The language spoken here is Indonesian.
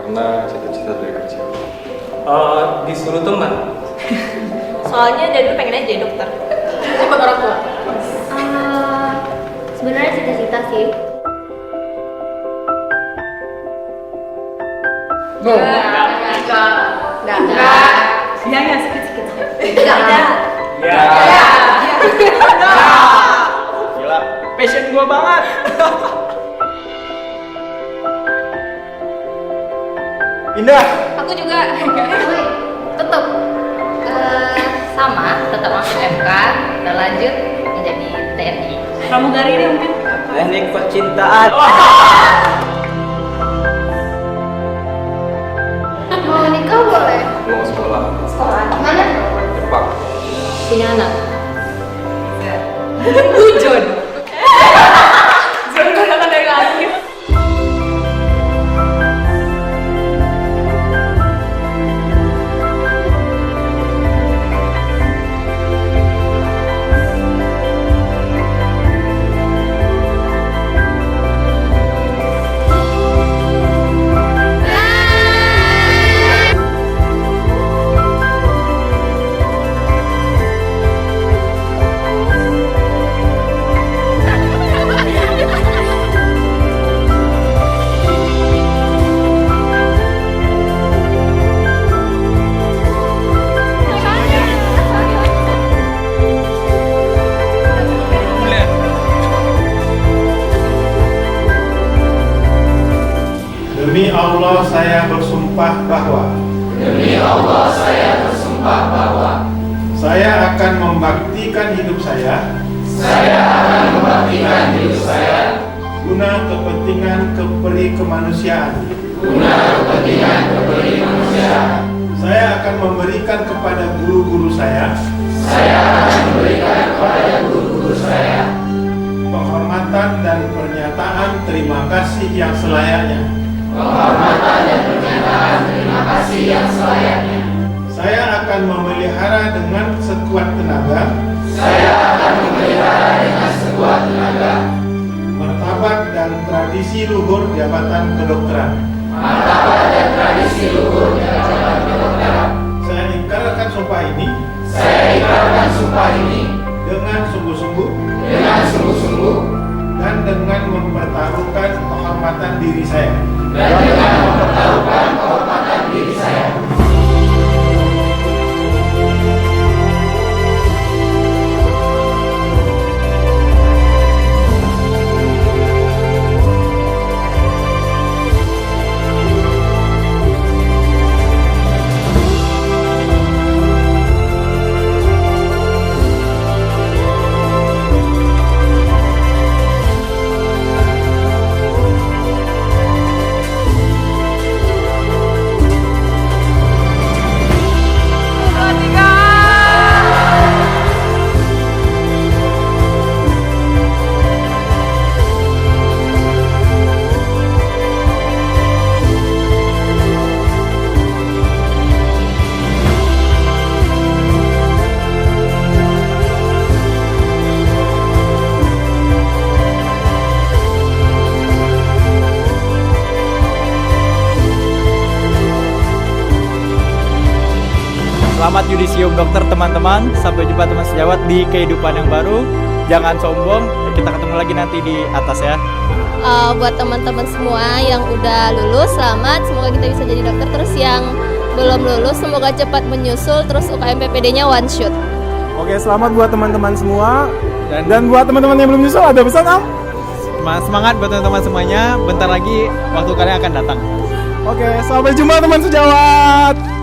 Karena cita-cita dari kecil. Disuruh teman. Soalnya dari dulu pengen aja jadi dokter. Ikut orang tua. Sebenarnya cita-cita sih. Enggak. Ya sedikit-sedikit. Enggak. Ya. Gila, passion gua banget. Indah. Aku juga. Tetap sama, tetap masuk FK dan lanjut menjadi TNI. Pramugari deh mungkin. Teknik percintaan. Mau nikah boleh? Gue mau sekolah. Sekolah mana? Jepang. Punya anak. Jon. Jon datang dari langit. Demi Allah saya bersumpah bahwa saya akan membaktikan hidup saya guna kepentingan kemanusiaan. Saya akan memberikan kepada guru-guru saya penghormatan dan pernyataan terima kasih yang selayaknya. Saya akan memelihara dengan sekuat tenaga. Martabat dan tradisi luhur jabatan kedokteran. Saya ikrarkan sumpah ini. Dengan sungguh-sungguh. Dan dengan mempertaruhkan kehormatan diri saya. Selamat yudisium dokter teman-teman. Sampai jumpa teman sejawat di kehidupan yang baru. Jangan sombong. Kita ketemu lagi nanti di atas ya. Buat teman-teman semua yang udah lulus, selamat. Semoga kita bisa jadi dokter. Terus yang belum lulus, semoga cepat menyusul. Terus UKM PPD-nya one shot. Oke, selamat buat teman-teman semua. Dan buat teman-teman yang belum nyusul, ada pesan Am? Semangat buat teman-teman semuanya. Bentar lagi waktu kalian akan datang. Oke, sampai jumpa teman sejawat.